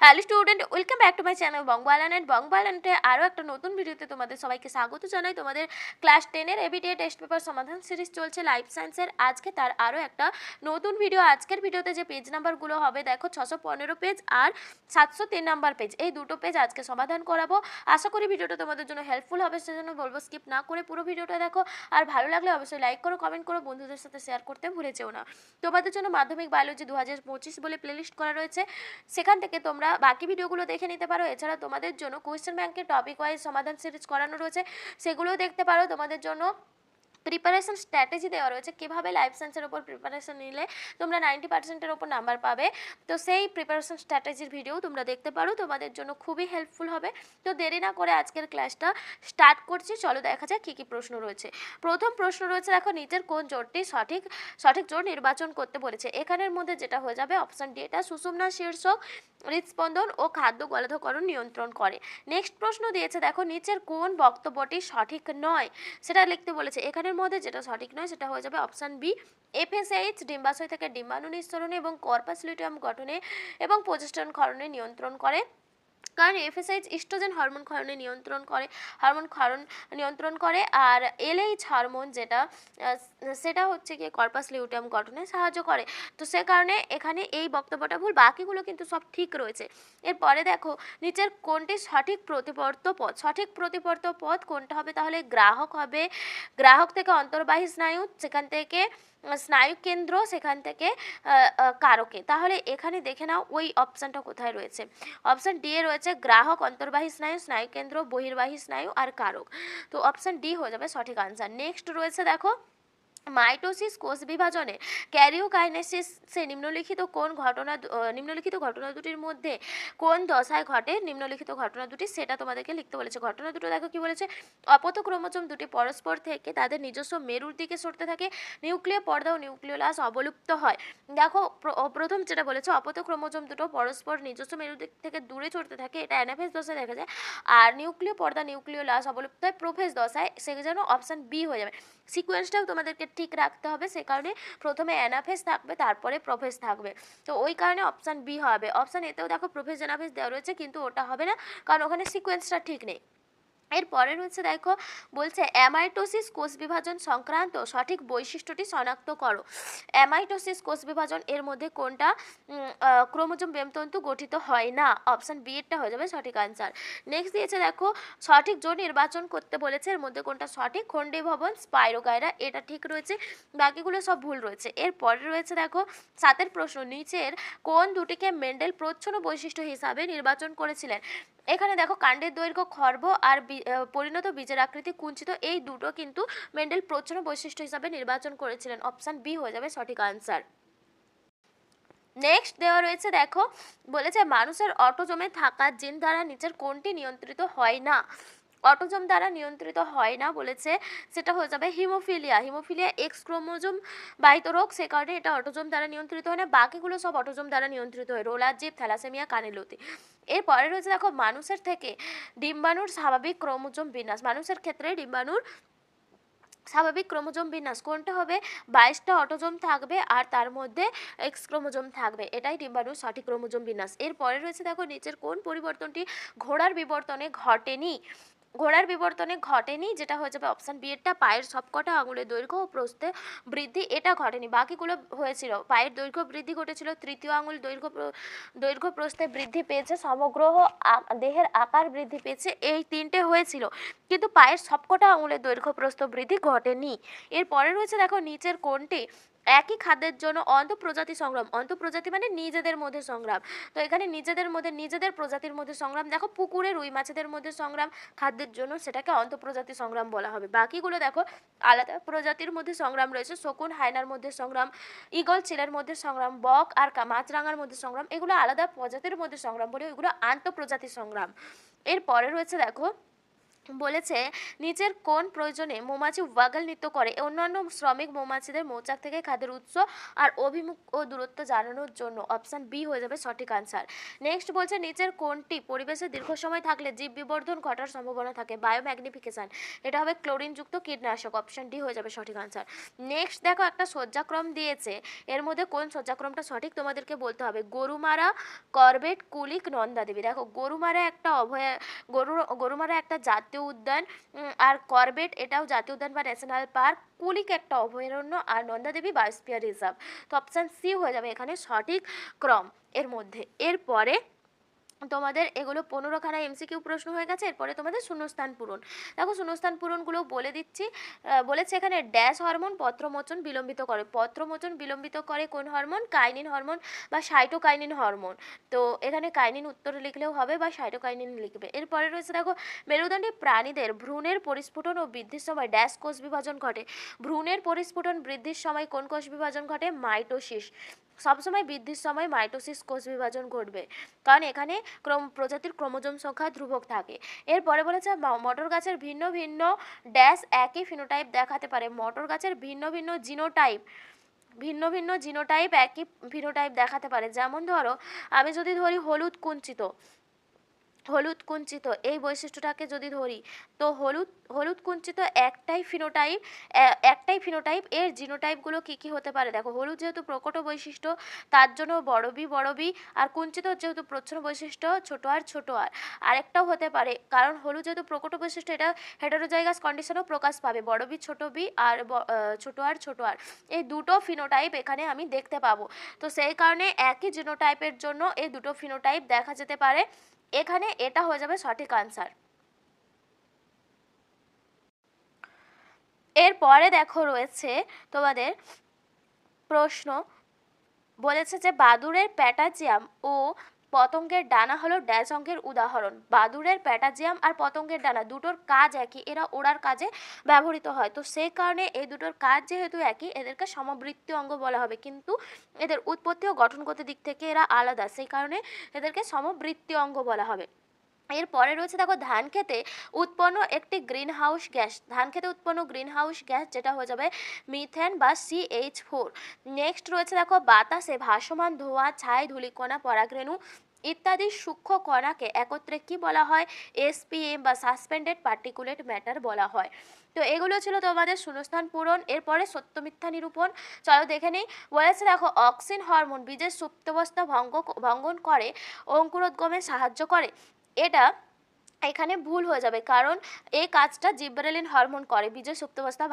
Hello student, welcome back to my channel বংবালানেট আরও একটা নতুন ভিডিওতে তোমাদের সবাইকে স্বাগত জানাই। তোমাদের ক্লাস 10-এর এবিটিএ টেস্ট পেপার সমাধান সিরিজ চলছে লাইফ সায়েন্সের। আজকে তার আরও একটা নতুন ভিডিও। আজকের ভিডিওতে যে পেজ নাম্বারগুলো হবে দেখো 615 পেজ আর 703 নাম্বার পেজ, এই দুটো পেজ আজকে সমাধান করাবো। আশা করি ভিডিওটা তোমাদের জন্য হেল্পফুল হবে, সেজন্য বলবো স্কিপ না করে পুরো ভিডিওটা দেখো। আর ভালো লাগলে অবশ্যই লাইক করো, কমেন্ট করো, বন্ধুদের সাথে শেয়ার করতে ভুলে যেও না। তোমাদের জন্য মাধ্যমিক বায়োলজি 2025 বলে প্লেলিস্ট করা রয়েছে, সেখান থেকে তোমরা বাকি ভিডিওগুলো দেখে নিতে পারো। এছাড়া তোমাদের জন্য কোয়েশ্চেন ব্যাংকের টপিক ওয়াইজ সমাধান সিরিজ করানো রয়েছে, সেগুলোও দেখতে পারো। তোমাদের জন্য প্রিপারেশন স্ট্র্যাটেজি দেওয়া রয়েছে, কীভাবে লাইফ সায়েন্সের ওপর প্রিপারেশন নিলে তোমরা 90%-এর ওপর নাম্বার পাবে। তো সেই প্রিপারেশন স্ট্র্যাটেজির ভিডিও তোমরা দেখতে পারো, তোমাদের জন্য খুবই হেল্পফুল হবে। তো দেরি না করে আজকের ক্লাসটা স্টার্ট করছি। চলো দেখা যাক কী কী প্রশ্ন রয়েছে। প্রথম প্রশ্ন রয়েছে, দেখো নিচের কোন জোটটি সঠিক জোট নির্বাচন করতে বলেছে। এখানের মধ্যে যেটা হয়ে যাবে অপশান ডি, এটা সুষুম্না শীর্ষক হৃদস্পন্দন ও খাদ্য গলাধকরণ নিয়ন্ত্রণ করে। নেক্সট প্রশ্ন দিয়েছে, দেখো নিচের কোন বক্তব্যটি সঠিক নয় সেটা লিখতে বলেছে। এখানের মধ্যে যেটা সঠিক নয় সেটা হয়ে যাবে অপশান বি, এফএসএইচ ডিম্বাশয় থেকে ডিম্বাণু নিঃসরণে এবং কর্পাস লিউটিয়াম গঠনে এবং প্রজেস্টেরন ক্ষরণে নিয়ন্ত্রণ করে। কারণ এফএসএইচ ইস্ট্রোজেন হরমোন ক্ষরণে নিয়ন্ত্রণ করে আর এলএইচ হরমোন যেটা সেটা হচ্ছে গিয়ে কর্পাস লিউটিয়াম গঠনে সাহায্য করে। তো সে কারণে এখানে এই বক্তব্যটা ভুল, বাকিগুলো কিন্তু সব ঠিক রয়েছে। এরপরে দেখো নিচের কোনটি সঠিক প্রতিপর্ত পথ কোনটা হবে, তাহলে গ্রাহক হবে। গ্রাহক থেকে অন্তর্বাহী স্নায়ু, সেখান থেকে স্নায়ু কেন্দ্র, সেখান থেকে কারকে। তাহলে এখানে দেখে নাও ওই অপশানটা কোথায় রয়েছে। অপশান ডি এ রয়েছে গ্রাহক, অন্তর্বাহী স্নায়ু, স্নায়ু কেন্দ্র, বহির্বাহী স্নায়ু আর কারক। তো অপশান ডি হয়ে যাবে সঠিক আনসার। নেক্সট রয়েছে দেখো মাইটোসিস কোষ বিভাজনে ক্যারিওকাইনেসিসে নিম্নলিখিত ঘটনা দুটির মধ্যে কোন দশায় ঘটে। নিম্নলিখিত ঘটনা দুটি সেটা তোমাদেরকে লিখতে বলেছে। ঘটনা দুটো দেখো কি বলেছে, অপত্য ক্রোমোজোম দুটি পরস্পর থেকে তাদের নিজস্ব মেরুর দিকে সরতে থাকে, নিউক্লিয় পর্দা ও নিউক্লিওলাস অবলুপ্ত হয়। দেখো প্রথম যেটা বলেছে অপত্য ক্রোমোজোম দুটো পরস্পর নিজস্ব মেরুর দিক থেকে দূরে সরতে থাকে, এটা অ্যানাফেজ দশায় দেখা যায়। আর নিউক্লিয় পর্দা নিউক্লিওলাস অবলুপ্ত হয় প্রোফেজ দশায়, সেজন্য অপশান বি হয়ে যাবে। সিকোয়েন্সটাও তোমাদেরকে ঠিক রাখতে হবে, সে কারণে প্রথমে অ্যানাফেজ থাকবে তারপরে প্রোফেজ থাকবে। তো ওই কারণে অপশান বি হবে। অপশান এতেও দেখো প্রোফেজ অ্যানাফেজ দেওয়া রয়েছে, কিন্তু ওটা হবে না, কারণ ওখানে সিকোয়েন্সটা ঠিক নেই। এরপরে রয়েছে দেখো বলছে অ্যামাইটোসিস কোষ বিভাজন সংক্রান্ত সঠিক বৈশিষ্ট্যটি শনাক্ত করো। অ্যামাইটোসিস কোষ বিভাজন এর মধ্যে কোনটা ক্রোমোজোম বেমতন্তু গঠিত হয় না। অপশান বি এরটা হয়ে যাবে সঠিক আনসার। নেক্সট দিয়েছে দেখো সঠিক জোট নির্বাচন করতে বলেছে, এর মধ্যে কোনটা সঠিক। খন্ডে ভবন, স্পাইরোগাইরা, এটা ঠিক রয়েছে, বাকিগুলো সব ভুল রয়েছে। এরপরে রয়েছে দেখো 7 প্রশ্ন, নিচের কোন দুটিকে মেন্ডেল প্রচ্ছন্ন বৈশিষ্ট্য হিসাবে নির্বাচন করেছিলেন। এখানে দেখো কাণ্ডের দৈর্ঘ্য খর্ব আর পরিণত বীজের আকৃতি কুঞ্চিত, এই দুটো কিন্তু মেন্ডেল প্রচ্ছন্ন বৈশিষ্ট্য হিসাবে নির্বাচন করেছিলেন। অপশান বি হয়ে যাবে সঠিক আনসার। নেক্সট দেওয়া রয়েছে দেখো বলেছে মানুষের অটোজমে থাকা জিন দ্বারা নিচের কোনটি নিয়ন্ত্রিত হয় না। অটোজম দ্বারা নিয়ন্ত্রিত হয় না বলেছে, সেটা হয়ে যাবে হিমোফিলিয়া এক্স ক্রোমোজোম বাহিত রোগ, সে কারণে এটা অটোজম দ্বারা নিয়ন্ত্রিত হয় না, বাকিগুলো সব অটোজম দ্বারা নিয়ন্ত্রিত হয়, রোলার জিপ, থ্যালাসেমিয়া, কানেলোতি। এরপরে রয়েছে দেখো মানুষের থেকে ডিম্বাণুর স্বাভাবিক ক্রোমোজোম বিন্যাস। মানুষের ক্ষেত্রে ডিম্বাণুর স্বাভাবিক ক্রোমোজোম বিন্যাস কোনটা হবে, 22টা অটোজোম থাকবে আর তার মধ্যে এক্স ক্রোমোজোম থাকবে, এটাই ডিম্বাণুর সঠিক ক্রোমোজোম বিন্যাস। এরপরে রয়েছে দেখো নিচের কোন পরিবর্তনটি ঘোড়ার বিবর্তনে ঘটেনি, যেটা হয়ে যাবে অপশান বি এরটা, পায়ের সবকটা আঙুলের দৈর্ঘ্য ও প্রস্থে বৃদ্ধি, এটা ঘটেনি, বাকিগুলো হয়েছিল। পায়ের দৈর্ঘ্য বৃদ্ধি ঘটেছিল, তৃতীয় আঙুল দৈর্ঘ্য প্রস্থে বৃদ্ধি পেয়েছে, সমগ্র দেহের আকার বৃদ্ধি পেয়েছে, এই 3টে হয়েছিল, কিন্তু পায়ের সবকটা আঙুলের দৈর্ঘ্য প্রস্থ বৃদ্ধি ঘটেনি। এরপরে রয়েছে দেখো নিচের কোনটি একই খাদ্যের জন্য অন্তঃপ্রজাতি সংগ্রাম। অন্তঃপ্রজাতি মানে নিজেদের মধ্যে সংগ্রাম, তো এখানে নিজেদের প্রজাতির মধ্যে সংগ্রাম। দেখো পুকুরে রুই মাছেদের মধ্যে সংগ্রাম খাদ্যের জন্য, সেটাকে অন্তঃপ্রজাতি সংগ্রাম বলা হবে। বাকিগুলো দেখো আলাদা প্রজাতির মধ্যে সংগ্রাম রয়েছে, শকুন হায়নার মধ্যে সংগ্রাম, ঈগল চিলের মধ্যে সংগ্রাম, বক আর মাছরাঙার মধ্যে সংগ্রাম, এগুলো আলাদা প্রজাতির মধ্যে সংগ্রাম বলে, এগুলো আন্তঃপ্রজাতি সংগ্রাম। এরপরে রয়েছে দেখো বলেছে নিচের কোন প্রয়োজনে মৌমাছি ওয়াগল নৃত্য করে? অন্যান্য শ্রমিক মৌমাছিদের মৌচাক থেকে খাদ্যের উৎস আর অভিমুখ ও দূরত্ব জানানোর জন্য। অপশন বি হয়ে যাবে সঠিক আনসার। নেক্সট বলছে নিচের কোনটি পরিবেশে দীর্ঘ সময় থাকলে জীব বিবর্ধন ঘটার সম্ভাবনা থাকে? বায়োম্যাগনিফিকেশন, এটা হবে ক্লোরিনযুক্ত কীটনাশক। অপশন ডি হয়ে যাবে সঠিক আনসার। নেক্সট দেখো একটা শয্যাক্রম দিয়েছে, এর মধ্যে কোন শয্যাক্রমটা সঠিক তোমাদেরকে বলতে হবে। গরুমারা, করবেট, কুলিক, নন্দা দেবী। দেখো গরুমারা একটা গরুমারা একটা জাতীয় উদ্যান, আর করবেট এটাও জাতীয় উদ্যান বা ন্যাশনাল পার্ক, কুলিক একটা অভয়ারণ্য, আর নন্দাদেবী বায়োস্ফিয়ার রিজার্ভ। তো অপশান সি হয়ে যাবে এখানে সঠিক ক্রম এর মধ্যে। এরপরে তোমাদের এগুলো 15খানা এমসিকিউ প্রশ্ন হয়ে গেছে। এরপরে তোমাদের শূন্যস্থান পূরণ। দেখো শূন্যস্থান পূরণগুলো বলে দিচ্ছি। বলেছে এখানে ড্যাশ হরমোন পত্রমোচন বিলম্বিত করে। পত্রমোচন বিলম্বিত করে কোন হরমোন? কাইনিন হরমোন বা সাইটোকাইনিন হরমোন। তো এখানে কাইনিন উত্তরে লিখলেও হবে বা সাইটোকাইনিন লিখবে। এরপরে রয়েছে দেখো মেরুদণ্ডী প্রাণীদের ভ্রূণের পরিস্ফুটন ও বৃদ্ধির সময় ড্যাশ কোষ বিভাজন ঘটে। ভ্রূণের পরিস্ফুটন বৃদ্ধির সময় কোন কোষ বিভাজন ঘটে? মাইটোসিস। সবসময় বৃদ্ধির সময় মাইটোসিস কোষ বিভাজন ঘটবে, কারণ এখানে প্রজাতির ক্রোমোজোম সংখ্যা ধ্রুবক থাকে। এরপরে বলেছে মটর গাছের ভিন্ন ভিন্ন ড্যাশ একই ফিনোটাইপ দেখাতে পারে। মটর গাছের ভিন্ন ভিন্ন জিনোটাইপ একই ফিনোটাইপ দেখাতে পারে। যেমন ধরো আমি যদি ধরি হলুদ কুঞ্চিত এই বৈশিষ্ট্যটাকে যদি ধরি, তো হলুদ কুঞ্চিত একটাই ফিনোটাইপ, এর জিনোটাইপগুলো কী কী হতে পারে? দেখো হলুদ যেহেতু প্রকট বৈশিষ্ট্য তার জন্য বড় বি, আর কুঞ্চিত যেহেতু প্রচ্ছন্ন বৈশিষ্ট্য ছোট আর। আরেকটাও হতে পারে, কারণ হলুদ যেহেতু প্রকট বৈশিষ্ট্য এটা হেটারোজাইগাস কন্ডিশনেও প্রকাশ পাবে, বড় বি আর ছোট আর এই দুটো ফিনোটাইপ এখানে আমি দেখতে পাবো। তো সেই কারণে একই জিনোটাইপের জন্য এই দুটো ফিনোটাইপ দেখা যেতে পারে। এখানে এটা হয়ে যাবে সঠিক আনসার। এরপরে দেখো রয়েছে তোমাদের প্রশ্ন, বলেছে যে বাদুড়ের প্যাটাজিয়াম ও পতঙ্গের ডানা হলো ড্যাশ অঙ্গের উদাহরণ। বাদুড়ের প্যাটাজিয়াম আর পতঙ্গের ডানা দুটোর কাজ একই, এরা ওড়ার কাজে ব্যবহৃত হয়। তো সেই কারণে এই দুটোর কাজ যেহেতু একই, এদেরকে সমবৃত্তীয় অঙ্গ বলা হবে, কিন্তু এদের উৎপত্তি ও গঠনগত দিক থেকে এরা আলাদা, সেই কারণে এদেরকে সমবৃত্তীয় অঙ্গ বলা হবে। এরপরে রয়েছে দেখো ধান খেতে উৎপন্ন গ্রিন হাউস গ্যাস যেটা হয়ে যাবে মিথেন বা CH4। নেক্সট রয়েছে দেখো বাতাসে ভাসমান ধোঁয়া, ছাই, ধূলিকণা, পরাগরেণু ইত্যাদি সূক্ষ্ম কণাকে একত্রে কি বলা হয়? SPM বা সাসপেন্ডেড পার্টিকুলেট ম্যাটার বলা হয়। তো এগুলো ছিল তোমাদের শূন্যস্থান পূরণ। এরপরে সত্য মিথ্যা নিরূপণ, চলো দেখে নিই। বলেছে দেখো অক্সিন হরমোন বীজের সুপ্তাবস্থা ভঙ্গন করে অঙ্কুরোদ্গমে সাহায্য করে। এটা এখানে ভুল হয়ে যাবে, কারণ এই কাজটা জিব্রেলিন হরমোন করে, বীজের সুপ্তাবস্থা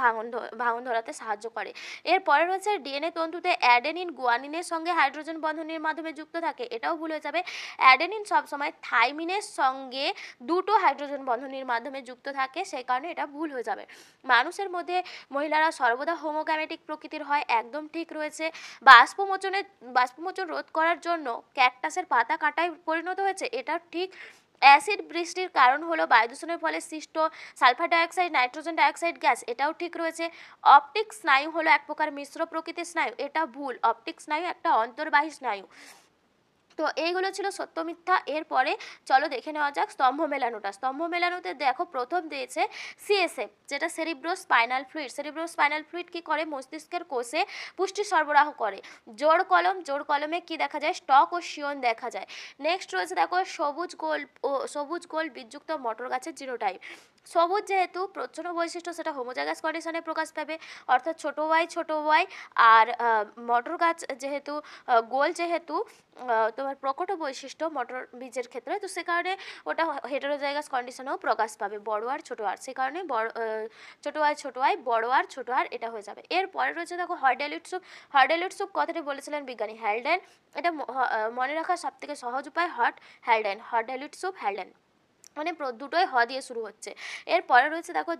ভাঙন ধরাতে সাহায্য করে। এরপরে রয়েছে ডিএনএ তন্তুতে অ্যাডেনিন গুয়ানিনের সঙ্গে হাইড্রোজেন বন্ধনের মাধ্যমে যুক্ত থাকে। এটাও ভুল হয়ে যাবে। অ্যাডেনিন সবসময় থাইমিনের সঙ্গে দুটো হাইড্রোজেন বন্ধনের মাধ্যমে যুক্ত থাকে, সেই কারণে এটা ভুল হয়ে যাবে। মানুষের মধ্যে মহিলারা সর্বদা হোমোগ্যামেটিক প্রকৃতির হয়, একদম ঠিক রয়েছে। বাষ্পমোচন রোধ করার জন্য ক্যাকটাসের পাতা কাটায় পরিণত হয়েছে, এটা ঠিক। অ্যাসিড বৃষ্টির কারণ হলো বায়ু দূষণের ফলে সৃষ্ট sulphur dioxide, nitrogen dioxide gas, এটাও ঠিক রয়েছে। অপটিক স্নায়ু হলো এক প্রকার মিশ্র প্রকৃতির স্নায়ু, এটা ভুল। অপটিক স্নায়ু একটা অন্তর্বাহী স্নায়ু। তো এইগুলো ছিল সত্য মিথ্যা। এরপরে চলো দেখে নেওয়া যাক স্তম্ভ মেলানোটা। স্তম্ভ মেলানোতে দেখো প্রথম দিয়েছে CSF, যেটা সেরিব্রো স্পাইনাল ফ্লুইড কি করে? মস্তিষ্কের কোষে পুষ্টি সরবরাহ করে। জোড় কলমে কি দেখা যায়? স্টক ও শিয়ন দেখা যায়। নেক্সট রয়েছে দেখো সবুজ গোল বীজযুক্ত মটর গাছের জিনোটাইপ। সবুজ যেহেতু প্রচ্ছন্ন বৈশিষ্ট্য, সেটা হোমোজাইগাস কন্ডিশনে প্রকাশ পাবে, অর্থাৎ ছোট ওয়াই। আর মটর গাছ যেহেতু গোল যেহেতু তোমার প্রকট বৈশিষ্ট্য মটর বীজের ক্ষেত্রে, তো সে কারণে ওটা হেটারোজাইগাস কন্ডিশনেও প্রকাশ পাবে, বড় আর ছোট আর, সে কারণে ছোট ওয়াই ছোট আর এটা হয়ে যাবে। এরপরে রয়েছে দেখো হর্ডেলুড স্যুপ কথাটি বলেছিলেন বিজ্ঞানী হ্যালডেন। এটা মনে রাখার সব থেকে সহজ উপায় হর্ডেলুড স্যুপ হ্যালডেন, মানে দুটোই হ দিয়ে শুরু হচ্ছে। এরপরে রয়েছে দেখো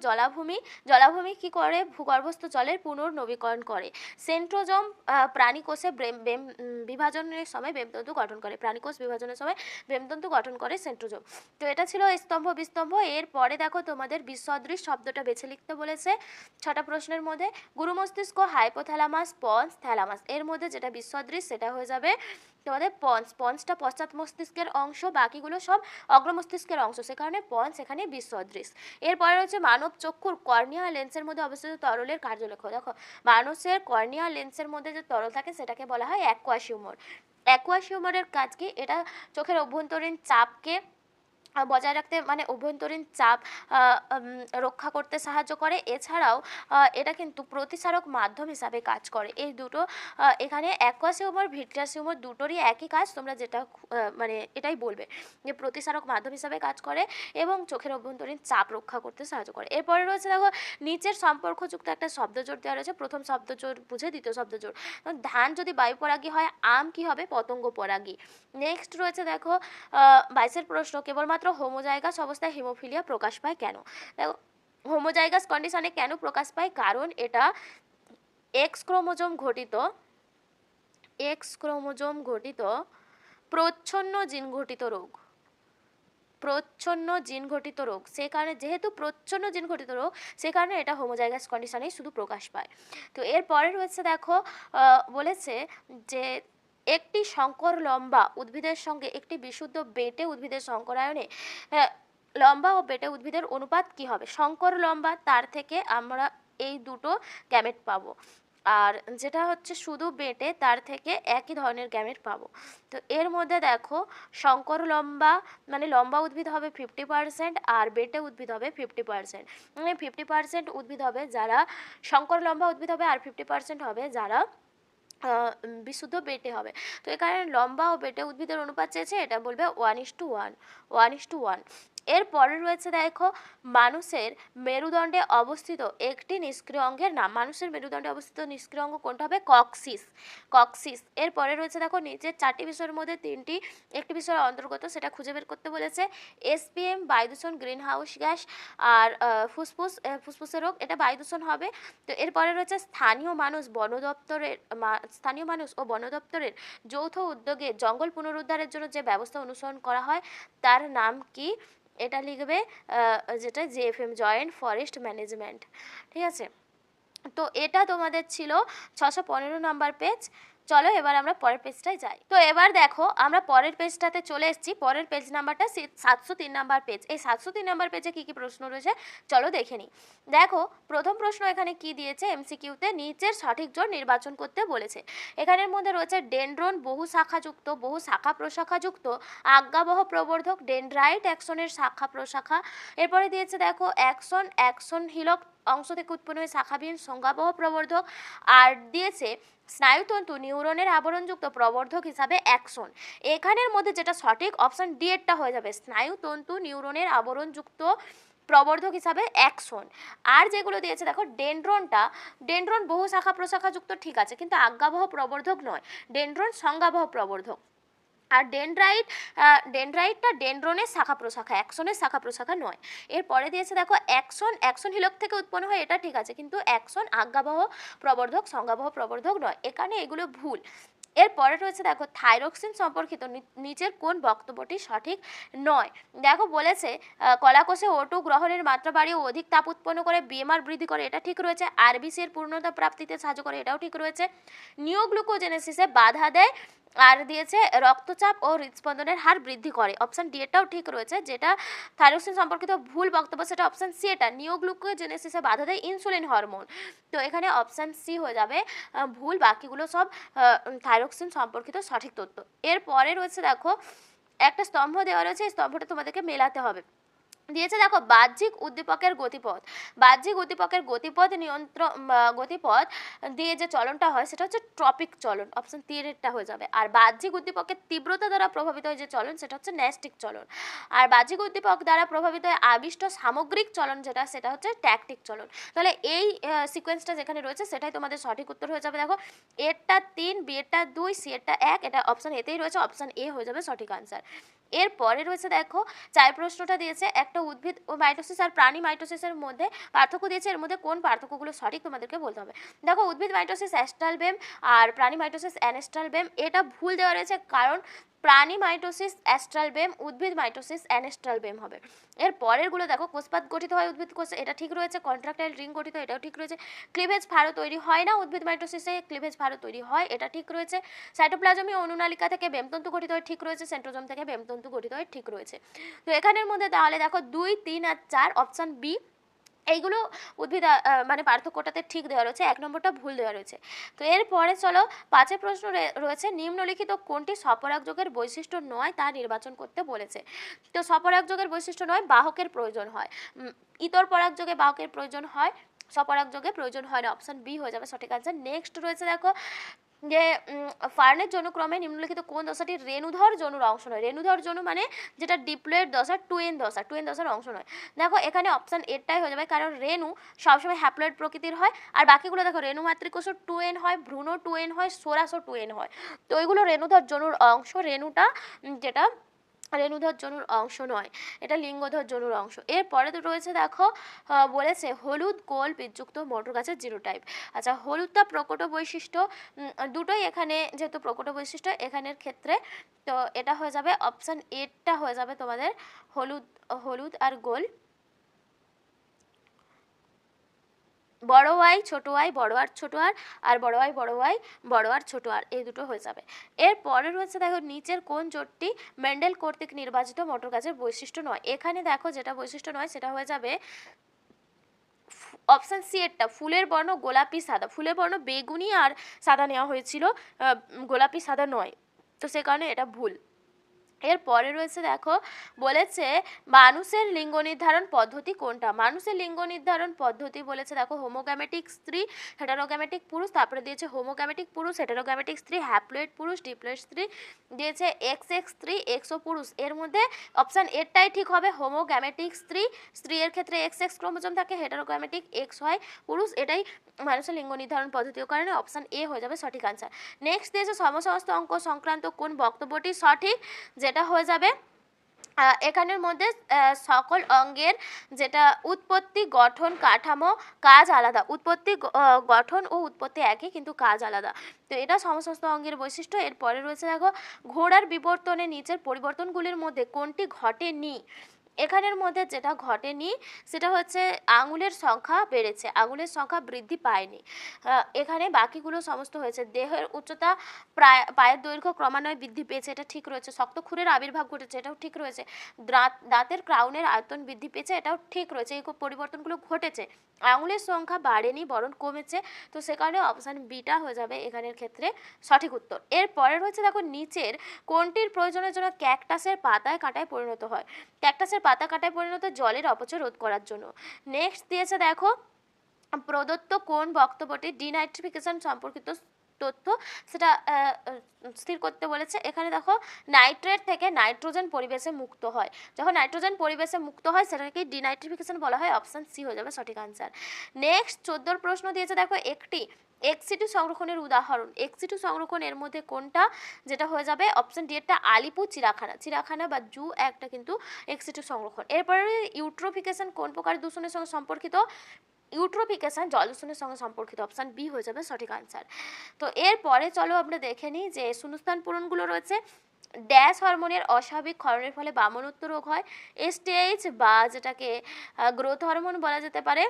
জলাভূমি কি করে? ভূগর্ভস্থ জলের পুনর্নবীকরণ করে। সেন্ট্রোজোম প্রাণীকোষে বিভাজনের সময় বেমতন্তু গঠন করে। প্রাণীকোষ বিভাজনের সময় বেমতন্তু গঠন করে সেন্ট্রোজোম। তো এটা ছিল স্তম্ভ বিস্তম্ভ। এরপরে দেখো তোমাদের বিসদৃশ শব্দটা বেছে লিখতে বলেছে 6টা প্রশ্নের মধ্যে। গুরু মস্তিষ্ক, হাইপোথ্যালামাস, পন্স, থ্যালামাস, এর মধ্যে যেটা বিসদৃশ সেটা হয়ে যাবে তোমাদের পন্সটা পশ্চাৎ মস্তিষ্কের অংশ, বাকিগুলো সব অগ্র মস্তিষ্কের অংশ। সে কারণে পন্স এখানে বিসদৃশ। এরপরে হচ্ছে মানব চক্ষুর কর্নিয়া লেন্সের মধ্যে অবস্থিত তরলের কার্যলক্ষ্য। দেখো মানুষের কর্নিয়া লেন্সের মধ্যে যে তরল থাকে সেটাকে বলা হয় অ্যাকুয়াস হিউমার। অ্যাকুয়াস হিউমারের কাজ কি? এটা চোখের অভ্যন্তরীণ চাপকে বজায় রাখতে, মানে অভ্যন্তরীণ চাপ রক্ষা করতে সাহায্য করে। এছাড়াও এটা কিন্তু প্রতিসারক মাধ্যম হিসাবে কাজ করে। এই দুটো এখানে অ্যাকুয়াস হিউমার ভিট্রিয়াস হিউমার দুটোরই একই কাজ, তোমরা যেটা মানে এটাই বলবে যে প্রতিসারক মাধ্যম হিসাবে কাজ করে এবং চোখের অভ্যন্তরীণ চাপ রক্ষা করতে সাহায্য করে। এরপরে রয়েছে দেখো নিচের সম্পর্কযুক্ত একটা শব্দজোড় দেওয়া রয়েছে। প্রথম শব্দজোড় বুঝে দ্বিতীয় শব্দজোড়। ধান যদি বায়ুপরাগী হয়, আম কি হবে? পতঙ্গ পরাগী। নেক্সট রয়েছে দেখো 22 প্রশ্ন, কেবলমাত্র হোমোজাইগাস অবস্থায় হিমোফিলিয়া প্রকাশ পায় কেন? দেখো হোমোজাইগাস কন্ডিশনে কেন প্রকাশ পায়? কারণ এটা এক্স ক্রোমোজোম ঘটিত প্রচ্ছন্ন জিন ঘটিত রোগ। সে কারণে, যেহেতু প্রচ্ছন্ন জিন ঘটিত রোগ, সে কারণে এটা হোমোজাইগাস কন্ডিশনেই শুধু প্রকাশ পায়। তো এরপরে রয়েছে দেখো বলেছে যে একটি সংকর লম্বা উদ্ভিদের সঙ্গে একটি বিশুদ্ধ বেটে উদ্ভিদের সংকরায়নে লম্বা ও বেটে উদ্ভিদের অনুপাত কি হবে? সংকর লম্বা, তার থেকে আমরা এই দুটো গ্যামেট পাবো, আর যেটা হচ্ছে শুধু বেটে, তার থেকে একই ধরনের গ্যামেট পাবো। তো এর মধ্যে দেখো সংকর লম্বা মানে লম্বা উদ্ভিদ হবে 50% আর বেটে উদ্ভিদ হবে 50%। মানে 50% উদ্ভিদ হবে যারা সংকর লম্বা উদ্ভিদ হবে, আর 50% হবে যারা বিশুদ্ধ বেটে হবে। তো এখানে লম্বা ও বেটে উদ্ভিদের অনুপাত চেয়েছে, এটা বলবে 1:1। এরপরে রয়েছে দেখো মানুষের মেরুদণ্ডে অবস্থিত একটি নিষ্ক্রিয় অঙ্গের নাম। মানুষের মেরুদণ্ডে অবস্থিত নিষ্ক্রিয় অঙ্গ কোনটা হবে? কক্সিস। এরপরে রয়েছে দেখো নিচের 4টি বিষয়ের মধ্যে 3টি একটি বিষয়ের অন্তর্গত, সেটা খুঁজে বের করতে বলেছে। এসপিএম বায়ুদূষণ, গ্রিন হাউস গ্যাস, আর ফুসফুসের রোগ, এটা বায়ুদূষণ হবে। তো এরপরে রয়েছে স্থানীয় মানুষ ও বন দপ্তরের যৌথ উদ্যোগে জঙ্গল পুনরুদ্ধারের জন্য যে ব্যবস্থা অনুসরণ করা হয় তার নাম কি? এটা লিখবে যেটা জেএফএম, জয়েন্ট ফরেস্ট ম্যানেজমেন্ট। ঠিক আছে, তো এটা তোমাদের ছিল 615 নাম্বার পেজ। চলো এবার আমরা পরের পেজটায় যাই। তো এবার দেখো আমরা পরের পেজটাতে চলে এসেছি। পরের পেজ নাম্বারটা 703 নাম্বার পেজ। এই 703 নাম্বার পেজে কি কি প্রশ্ন রয়েছে চলো দেখে নিই। দেখো প্রথম প্রশ্ন এখানে কি দিয়েছে, এমসিকিউতে নিচের সঠিক জোড় নির্বাচন করতে বলেছে। এখানের মধ্যে রয়েছে ডেনড্রন বহু শাখা প্রশাখাযুক্ত আজ্ঞাবহ প্রবর্ধক, ডেনড্রাইট অ্যাকশনের শাখা প্রশাখা। এরপরে দিয়েছে দেখো অ্যাকশন হিলক অংশ থেকে উৎপন্ন হয়ে শাখাবিহীন সংজ্ঞাবহ প্রবর্ধক, আর দিয়েছে স্নায়ুতন্তু নিউরনের আবরণযুক্ত প্রবর্ধক হিসাবে অ্যাকশন। এখানের মধ্যে যেটা সঠিক অপশন ডি এরটা হয়ে যাবে, স্নায়ুতন্তু নিউরনের আবরণযুক্ত প্রবর্ধক হিসাবে অ্যাকশন। আর যেগুলো দিয়েছে দেখো ডেনড্রন বহু শাখা প্রশাখাযুক্ত, ঠিক আছে, কিন্তু আজ্ঞাবহ প্রবর্ধক নয়, ডেনড্রন সংজ্ঞাবহ প্রবর্ধক। আর ডেনড্রাইটটা ডেনড্রনের শাখা প্রশাখা, অ্যাকশনের শাখা প্রশাখা নয়। এরপরে দিয়েছে দেখো অ্যাকশন হিলক থেকে উৎপন্ন হয়, এটা ঠিক আছে, কিন্তু অ্যাকশন আজ্ঞাবহ প্রবর্ধক, সংজ্ঞাবহ প্রবর্ধক নয়, এখানে এগুলো ভুল। এরপরে রয়েছে দেখো থাইরক্সিন সম্পর্কিত নিচের কোন বক্তব্যটি সঠিক নয়? দেখো বলেছে কলাকোষে O2 গ্রহণের মাত্রা বাড়িয়ে অধিক তাপ উৎপন্ন করে বিএমআর বৃদ্ধি করে, এটা ঠিক রয়েছে। আরবিসি এর পূর্ণতা প্রাপ্তিতে সাহায্য করে, এটাও ঠিক রয়েছে। নিওগ্লুকোজেনেসিসে বাধা দেয়, আর দিয়েছে রক্তচাপ ও হৃদস্পন্দনের হার বৃদ্ধি করে, অপশন ডি এটাও ঠিক রয়েছে। যেটা থাইরক্সিন সম্পর্কিত ভুল বক্তব্য সেটা অপশন সি, এটা নিওগ্লুকোজেনেসিসে বাধা দেয় ইনসুলিন হরমোন। তো এখানে অপশন সি হয়ে যাবে ভুল, বাকিগুলো সব থাইরক্সিন সম্পর্কিত সঠিক তথ্য। এরপরে রয়েছে দেখো একটা স্তম্ভ দেওয়া রয়েছে, এই স্তম্ভটা তোমাদেরকে মেলাতে হবে। দিয়েছে দেখো বাহ্যিক উদ্দীপকের গতিপথ দিয়ে যে চলনটা হয় সেটা হচ্ছে ট্রপিক চলন, অপশন 3 হয়ে যাবে। আর বাহ্যিক উদ্দীপকের তীব্রতা দ্বারা প্রভাবিত হয় যে চলন সেটা হচ্ছে ন্যাস্টিক চলন। আর বাহ্যিক উদ্দীপক দ্বারা প্রভাবিত হয় আবিষ্ট সামগ্রিক চলন সেটা হচ্ছে ট্যাকটিক চলন। তাহলে এই সিকোয়েন্সটা যেখানে রয়েছে সেটাই তোমাদের সঠিক উত্তর হয়ে যাবে। দেখো এরটা 3, বি এরটা 2, সি এরটা 1, এটা অপশন এতেই রয়েছে, অপশন এ হয়ে যাবে সঠিক আনসার। এরপরে রয়েছে দেখো 4 প্রশ্নটা দিয়েছে একটা উদ্ভিদ ও মাইটোসিস আর প্রাণী মাইটোসিসের মধ্যে পার্থক্য দিয়েছে, এর মধ্যে কোন পার্থক্যগুলো সঠিক তোমাদেরকে বলতে হবে। দেখো উদ্ভিদ মাইটোসিস অ্যাস্ট্রাল বেম আর প্রাণী মাইটোসিস অ্যানেস্ট্রাল বেম, এটা ভুল দেওয়া রয়েছে, কারণ প্রাণী মাইটোসিস অ্যাস্ট্রাল বেম, উদ্ভিদ মাইটোসিস অ্যানস্ট্রাল বেম হবে। এর পরেরগুলো দেখো, কোষপাত গঠিত হয় উদ্ভিদ কোষে, এটা ঠিক রয়েছে। কন্ট্রাক্টাইল রিং গঠিত, এটাও ঠিক রয়েছে। ক্লিভেজ ফাড়ো তৈরি হয় না উদ্ভিদ মাইটোসিসে, ক্লিভেজ ফাড়ো তৈরি হয়, এটা ঠিক রয়েছে। সাইটোপ্লাজমীয় অনুনালিকা থেকে বেমতন্তু গঠিত হয়, ঠিক রয়েছে। সেন্ট্রোজোম থেকে বেমতন্তু গঠিত হয়, ঠিক রয়েছে। তো এখানের মধ্যে তাহলে দেখো 2, 3 আর 4 অপশান বি, এইগুলো উদ্ভিদ মানে পার্থক্যটাতে ঠিক দেওয়া রয়েছে, 1 নম্বরটা ভুল দেওয়া রয়েছে। তো এরপরে চলো 5 প্রশ্ন রয়েছে, নিম্নলিখিত কোনটি স্বপরাগযোগের বৈশিষ্ট্য নয় তা নির্বাচন করতে বলেছে। তো স্বপরাগযোগের বৈশিষ্ট্য নয়, বাহকের প্রয়োজন হয়। ইতর পরাগযোগে বাহকের প্রয়োজন হয়, স্বপরাগযোগে প্রয়োজন হয় না, অপশন বি হয়ে যাবে সঠিক আনসার। নেক্সট রয়েছে দেখো যে ফার্নের জনুক্রমে নিম্নলিখিত কোন দশাটি রেণুধর জনুর অংশ নয়। রেণুধর জনু মানে যেটা ডিপ্লয়েড দশা, টুয়েন দশা, টুয়েন দশার অংশ নয়। দেখো এখানে অপশান এটাই হয়ে যাবে, কারণ রেণু সবসময় হ্যাপ্লয়েড প্রকৃতির হয়, আর বাকিগুলো দেখো রেণু মাতৃকোষও টুয়েন হয়, ভ্রূণ টুয়েন হয়, সোরাসও টুয়েন হয়। তো ওইগুলো রেণুধর জনুর অংশ, রেণুটা যেটা রেণুধর জনুর অংশ নয়, এটা লিঙ্গধর জনুর অংশ। এরপরে তো রয়েছে দেখো বলেছে হলুদ গোল বীজযুক্ত মটর গাছের জিনোটাইপ। আচ্ছা, হলুদটা প্রকট বৈশিষ্ট্য, দুটোই এখানে যেহেতু প্রকট বৈশিষ্ট্য এখানের ক্ষেত্রে, তো এটা হয়ে যাবে অপশান এটা হয়ে যাবে তোমাদের হলুদ, হলুদ আর গোল। বড় ওয়াই ছোট ওয়াই, বড় আর ছোট আর বড় ওয়াই বড় ওয়াই, বড় আর ছোট আর, এই দুটো হয়ে যাবে। এরপরে রয়েছে দেখো নিচের কোন জোটটি মেন্ডেল কর্তৃক নির্বাচিত মটর গাছের বৈশিষ্ট্য নয়। এখানে দেখো যেটা বৈশিষ্ট্য নয় সেটা হয়ে যাবে অপশান সি এরটা, ফুলের বর্ণ গোলাপি সাদা। ফুলের বর্ণ বেগুনি আর সাদা নেওয়া হয়েছিল, গোলাপি সাদা নয়, তো সে কারণে এটা ভুল। এরপরে রয়েছে দেখো বলেছে মানুষের লিঙ্গ নির্ধারণ পদ্ধতি কোনটা। মানুষের লিঙ্গ নির্ধারণ পদ্ধতি বলেছে দেখো হোমোগ্যামেটিক স্ত্রী, হেটারোগ্যামেটিক পুরুষ, তারপরে দিয়েছে হোমোগ্যামেটিক পুরুষ, হেটারোগ্যামেটিক স্ত্রী, হ্যাপ্লয়েড পুরুষ, ডিপ্লয়েড স্ত্রী, দিয়েছে এক্স এক্স স্ত্রী, এক্সও পুরুষ। এর মধ্যে অপশান এরটাই ঠিক হবে, হোমোগ্যামেটিক স্ত্রী, স্ত্রীর ক্ষেত্রে এক্স এক্স ক্রোমোজোম থাকে, হেটারোগ্যামেটিক এক্স হয় পুরুষ, এটাই মানুষের লিঙ্গ নির্ধারণ পদ্ধতির কারণে অপশান এ হয়ে যাবে সঠিক আনসার। নেক্সট দিয়েছে সমসমস্ত অঙ্ক সংক্রান্ত কোন বক্তব্যটি সঠিক, যেটা হয়ে যাবে এখানের মধ্যে সকল অঙ্গের যেটা উৎপত্তি, গঠন, কাঠামো, কাজ আলাদা। উৎপত্তি, গঠন ও উৎপত্তি একই, কিন্তু কাজ আলাদা। তো এটা সমস্ত অঙ্গের বৈশিষ্ট্য। এরপরে রয়েছে দেখো ঘোড়ার বিবর্তনে নিচের পরিবর্তনগুলির মধ্যে কোনটি ঘটেনি। এখানের মধ্যে যেটা ঘটেনি সেটা হচ্ছে আঙুলের সংখ্যা বেড়েছে, আঙুলের সংখ্যা বৃদ্ধি পায়নি। এখানে বাকিগুলো সমস্ত হয়েছে। দেহের উচ্চতা, পায়ের দৈর্ঘ্য ক্রমান্বয়ে বৃদ্ধি পেয়েছে, এটা ঠিক রয়েছে। শক্ত খুরের আবির্ভাব ঘটেছে, এটাও ঠিক রয়েছে। দাঁতের ক্রাউনের আয়তন বৃদ্ধি পেয়েছে, এটাও ঠিক রয়েছে। এই পরিবর্তনগুলো ঘটেছে। আঙুলের সংখ্যা বাড়েনি বরং কমেছে, তো সে কারণে অপশান বিটা হয়ে যাবে এখানের ক্ষেত্রে সঠিক উত্তর। এরপরে রয়েছে দেখো নিচের কোনটির প্রয়োজনের জন্য ক্যাকটাসের পাতায় কাঁটায় পরিণত হয়। ক্যাকটাসের পাতা কাঁটায় পরিণত জলের অপচয় রোধ করার জন্য। নেক্সট দিয়েছে দেখো প্রদত্ত কোন বক্তব্যটি ডিনাইট্রিফিকেশন সম্পর্কিত তথ্য সেটা স্থির করতে বলেছে। এখানে দেখো নাইট্রেট থেকে নাইট্রোজেন পরিবেশে মুক্ত হয়, যখন নাইট্রোজেন পরিবেশে মুক্ত হয় সেটাকে ডিনাইট্রিফিকেশন বলা হয়, অপশান সি হয়ে যাবে সঠিক আনসার। নেক্সট 14 প্রশ্ন দিয়েছে দেখো একটি এক্সিটু সংরক্ষণের উদাহরণ। এক্সিটু সংরক্ষণ এর মধ্যে কোনটা, যেটা হয়ে যাবে অপশান ডি এরটা আলিপুর চিড়িয়াখানা। চিড়িয়াখানা বা জু একটা কিন্তু এক্সিটু সংরক্ষণ। এরপরে ইউট্রোফিকেশন কোন প্রকার দূষণের সঙ্গে সম্পর্কিত। ইউট্রোফিকেশন জল দূষণের সঙ্গে সম্পর্কিত, অপশান বি হয়ে যাবে সঠিক আনসার। তো এরপরে চলো আমরা দেখে নিই যে শূন্যস্থান পূরণগুলো রয়েছে। ড্যাশ হরমোনের অস্বাভাবিক ক্ষরণের ফলে বামনত্ব রোগ হয়। এসটিএইচ বা যেটাকে গ্রোথ হরমোন বলা যেতে পারে,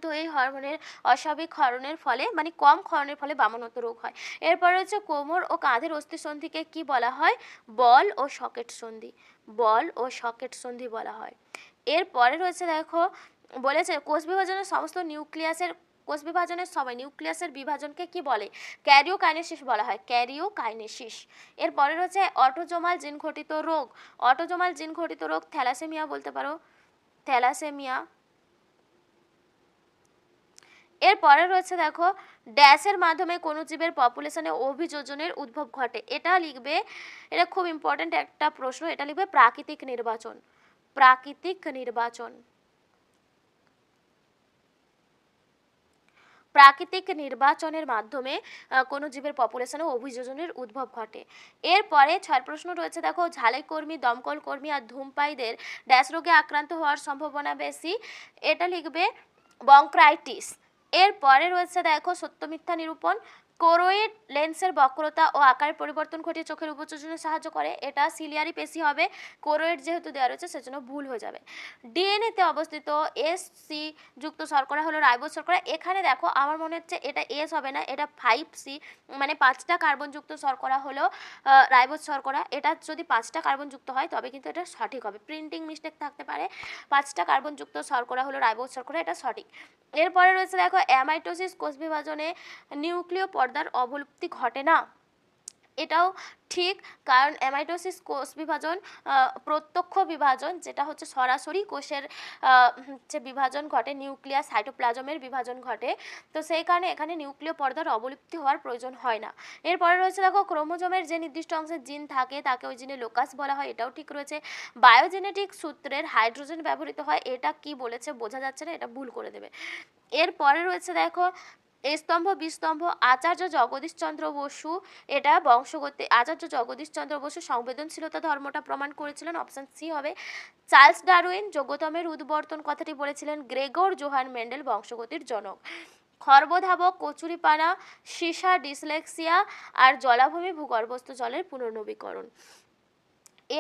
তো এই হরমোনের অস্বাভাবিক ক্ষরণের ফলে মানে কম ক্ষরণের ফলে বামনত্ব রোগ হয়। এরপর হচ্ছে কোমর ও কাঁধের অস্থিসন্ধিকে কি বলা হয়, বল ও সকেট সন্ধি, বল ও সকেট সন্ধি বলা হয়। এরপরে রয়েছে দেখো বলেছে কোষ বিভাজনের সমস্ত নিউক্লিয়াসের, কোষ বিভাজনের সময় নিউক্লিয়াসের বিভাজনকে কি বলে, ক্যারিওকাইনেসিস বলা হয়, ক্যারিওকাইনেসিস। এরপরে রয়েছে অটোজোমাল জিন ঘটিত রোগ। অটোজোমাল জিন ঘটিত রোগ থ্যালাসেমিয়া বলতে পারো, থ্যালাসেমিয়া। এরপরে রয়েছে দেখো ড্যাশের মাধ্যমে কোনো জীবের পপুলেশনে অভিযোজনের উদ্ভব ঘটে। এটা লিখবে, এটা খুব ইম্পর্টেন্ট একটা প্রশ্ন, এটা লিখবে প্রাকৃতিক নির্বাচন, প্রাকৃতিক নির্বাচন, প্রাকৃতিক নির্বাচনের মাধ্যমে কোনো জীবের পপুলেশনে অভিযোজনের উদ্ভব ঘটে। এরপরে 6 প্রশ্ন রয়েছে দেখো ঝালাই কর্মী, দমকল কর্মী আর ধূমপায়ীদের ড্যাশ রোগে আক্রান্ত হওয়ার সম্ভাবনা বেশি, এটা লিখবে বংক্রাইটিস। এরপরে রয়েছে দেখো সত্য মিথ্যা নিরূপণ, কোরোয়েড লেন্সের বক্রতা ও আকারের পরিবর্তন ঘটিয়ে চোখের উপযোজনে সাহায্য করে, এটা সিলিয়ারি পেশি হবে, কোরোয়েড যেহেতু দেওয়া রয়েছে সেজন্য ভুল হয়ে যাবে। ডিএনএতে অবস্থিত এস-সি যুক্ত শর্করা হলো রাইবোজ শর্করা। এখানে দেখো আমার মনে হচ্ছে এটা এস হবে না, এটা 5C, মানে 5টা কার্বনযুক্ত শর্করা হলো রাইবোজ শর্করা। এটা যদি 5টা কার্বনযুক্ত হয় তবে কিন্তু এটা সঠিক হবে, প্রিন্টিং মিস্টেক থাকতে পারে। 5টা কার্বনযুক্ত শর্করা হলো রাইবোজ শর্করা, এটা সঠিক। এরপরে রয়েছে দেখো অ্যামাইটোসিস কোষ বিভাজনে নিউক্লিয় পর্দার অবলুপ্তি ঘটে না, এটাও ঠিক, কারণ অ্যামাইটোসিস কোষ বিভাজন প্রত্যক্ষ বিভাজন, যেটা হচ্ছে সরাসরি কোষের হচ্ছে বিভাজন ঘটে, নিউক্লিয়াস সাইটোপ্লাজমের বিভাজন ঘটে, তো সেই কারণে এখানে নিউক্লিয় পর্দার অবলুপ্তি হওয়ার প্রয়োজন হয় না। এরপরে রয়েছে দেখো ক্রোমোজোমের যে নির্দিষ্ট অংশের জিন থাকে তাকে ওই জিনে লোকাস বলা হয়, এটাও ঠিক রয়েছে। বায়োজেনেটিক সূত্রের হাইড্রোজেন ব্যবহৃত হয়, এটা কি বলেছে বোঝা যাচ্ছে না, এটা ভুল করে দেবে। এরপরে রয়েছে দেখো স্তম্ভ বিস্তম্ভ, আচার্য জগদীশচন্দ্র বসু এটা বংশগতি, আচার্য জগদীশচন্দ্র বসু সংবেদনশীলতা ধর্মটা প্রমাণ করেছিলেন, অপশন সি হবে। চার্লস ডারউইন যোগতমের উদ্বর্তন কথাটি বলেছিলেন, গ্রেগর জোহান মেন্ডেল বংশগতির জনক। খর্বধাবক, কচুরিপানা, সীসা, ডিসলেক্সিয়া আর জলাভূমি ভূগর্ভস্থ জলের পুনর্নবীকরণ।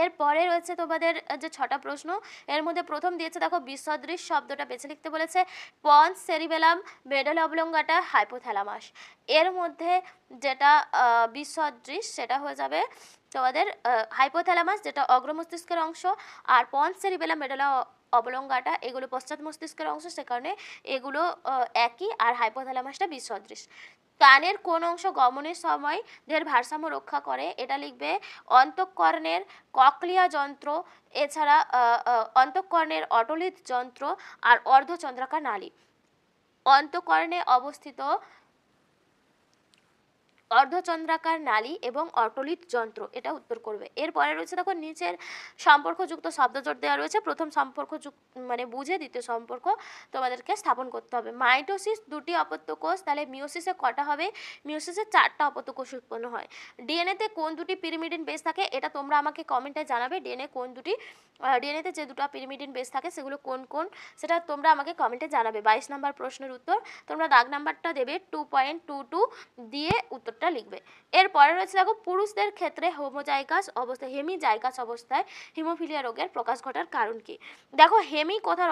এরপরে রয়েছে তোমাদের যে 6টা প্রশ্ন, এর মধ্যে প্রথম দিয়েছে দেখো বিসদৃশ শব্দটা বেছে লিখতে বলেছে, পন্স, সেরিবেলাম, মেডাল অবলঙ্গাটা, হাইপোথ্যালামাস। এর মধ্যে যেটা বিসদৃশ সেটা হয়ে যাবে তোমাদের হাইপোথ্যালামাস, যেটা অগ্রমস্তিষ্কের অংশ, আর পন্স, সেরিবেলাম, মেডালা অবলঙ্গাটা এগুলো পশ্চাৎ মস্তিষ্কের অংশ, সে কারণে এগুলো একই, আর হাইপোথ্যালামাসটা বিসদৃশ। কানের কোন অংশ গমনের সময় দেহের ভারসাম্য রক্ষা করে, এটা লিখবে অন্তঃকর্ণের ককলিয়া যন্ত্র, এছাড়া অন্তঃকর্ণের অটোলিথ যন্ত্র আর অর্ধচন্দ্রাকার নালী। অন্তঃকর্ণে অবস্থিত অর্ধচন্দ্রাকার নালী এবং অটোলিথ যন্ত্র, এটা উত্তর করবে। এরপরে রয়েছে দেখো নিচের সম্পর্কযুক্ত শব্দজোট দেওয়া রয়েছে, প্রথম সম্পর্কযুক্ত মানে বুঝে দ্বিতীয় সম্পর্ক তোমাদেরকে স্থাপন করতে হবে। মাইটোসিস 2টি অপত্য কোষ, তাহলে মিওসিসে কটা হবে, মিওসিসে 4টা অপত্য কোষ উৎপন্ন হয়। ডিএনএতে কোন দুটি পিরিমিডিন বেস থাকে, এটা তোমরা আমাকে কমেন্টে জানাবে, ডিএনএতে যে দুটো পিরিমিডিন বেস থাকে সেগুলো কোন কোন, সেটা তোমরা আমাকে কমেন্টে জানাবে। 22 নম্বর প্রশ্নের উত্তর তোমরা দাগ নাম্বারটা দেবে 2.22 দিয়ে উত্তরটা লিখবে। এরপরে রয়েছে দেখো পুরুষদের ক্ষেত্রে হেমিজাইগাস অবস্থায় হিমোফিলিয়া রোগের প্রকাশ ঘটার কারণ কি। দেখো হেমি কথার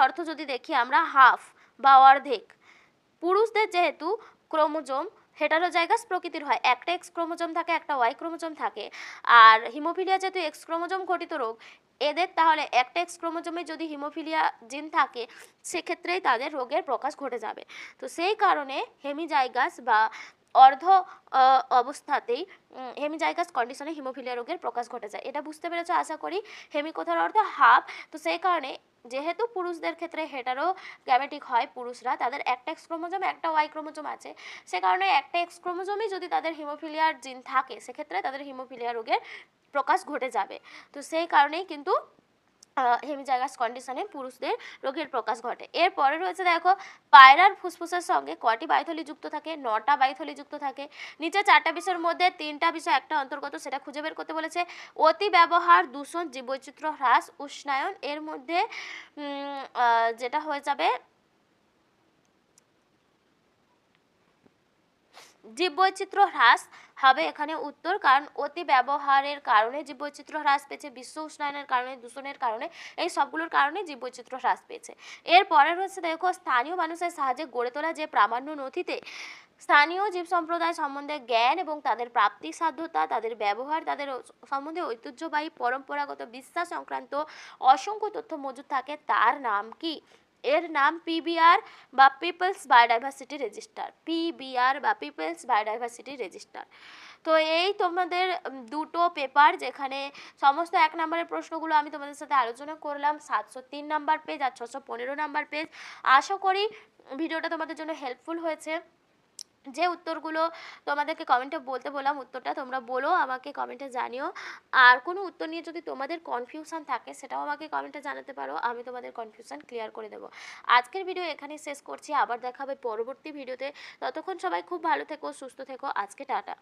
অর্থ যদি দেখি আমরা হাফ বা অর্ধেক। পুরুষদের যেহেতু ক্রোমোজোম হেটারোজাইগাস প্রকৃতির হয়, একটা এক্স ক্রোমোজোম থাকে, একটা ওয়াই ক্রোমোজোম থাকে, আর হিমোফিলিয়া যেহেতু এক্স ক্রোমোজোম ঘটিত রোগ, এদের তাহলে একটা এক্স ক্রোমোজোমে যদি হিমোফিলিয়া জিন থাকে সেক্ষেত্রেই তাদের রোগের প্রকাশ ঘটে যাবে। তো সেই কারণে হেমিজাইগাস বা অর্ধ অবস্থাতেই হেমিজাইগাস কন্ডিশনে হিমোফিলিয়া রোগের প্রকাশ ঘটে যায়, এটা বুঝতে পেরেছো আশা করি। হেমি কথার অর্থ হাফ, তো সেই কারণে যেহেতু পুরুষদের ক্ষেত্রে হেটারো গ্যামেটিক হয়, পুরুষরা তাদের একটা এক্স ক্রোমোজোম একটা ওয়াই ক্রোমোজোম আছে, সে কারণে একটা এক্স ক্রোমোজোমই যদি তাদের হিমোফিলিয়ার জিন থাকে সেক্ষেত্রে তাদের হিমোফিলিয়া রোগের প্রকাশ ঘটে যাবে। তো সেই কারণেই কিন্তু হেমিজাইগাস কন্ডিশনে পুরুষদের রোগের প্রকাশ ঘটে। এরপরে রয়েছে দেখো পায়রার ফুসফুসের সঙ্গে কটি বায়ুথলি যুক্ত থাকে, 9টা বায়ুথলি যুক্ত থাকে। নিচে 4টা বিষয়ের মধ্যে 3টা বিষয় একটা অন্তর্গত, সেটা খুঁজে বের করতে বলেছে। অতি ব্যবহার, দূষণ, জীববৈচিত্র্য হ্রাস, উষ্ণায়ন, এর মধ্যে যেটা হয়ে যাবে জীববৈচিত্র্য হ্রাস হবে এখানে উত্তর, কারণ অতি ব্যবহারের কারণে জীববৈচিত্র্য হ্রাস পেয়েছে, বিশ্ব উষ্ণায়নের কারণে, দূষণের কারণে, এই সবগুলোর কারণে জীববৈচিত্র্য হ্রাস পেয়েছে। এরপরে রয়েছে দেখো স্থানীয় মানুষের সাহায্যে গড়ে তোলা যে প্রামাণ্য নথিতে স্থানীয় জীব সম্প্রদায় সম্বন্ধে জ্ঞান এবং তাদের প্রাপ্তি সাধ্যতা, তাদের ব্যবহার, তাদের সম্বন্ধে ঐতিহ্যবাহী পরম্পরাগত বিশ্বাস সংক্রান্ত অসংখ্য তথ্য মজুদ থাকে, তার নাম কি। এর নাম পিবিআর বা পিপলস বায়োডাইভার্সিটি রেজিস্টার, পিবিআর বা পিপলস বায়োডাইভার্সিটি রেজিস্টার। তো এই তোমাদের দুটো পেপার, যেখানে সমস্ত 1 নম্বরের প্রশ্নগুলো আমি তোমাদের সাথে আলোচনা করলাম, 703 নাম্বার পেজ আর 615 নাম্বার পেজ। আশা করি ভিডিওটা তোমাদের জন্য হেল্পফুল হয়েছে। যে উত্তরগুলো তোমাদেরকে কমেন্টে বলতে বললাম, উত্তরটা তোমরা বলো, আমাকে কমেন্টে জানিও। আর কোনো উত্তর নিয়ে যদি তোমাদের কনফিউশন থাকে সেটাও আমাকে কমেন্টে জানাতে পারো, আমি তোমাদের কনফিউশন ক্লিয়ার করে দেবো। আজকের ভিডিও এখানেই শেষ করছি, আবার দেখা হবে পরবর্তী ভিডিওতে। ততক্ষণ সবাই খুব ভালো থেকো, সুস্থ থেকো, আজকে টাটা।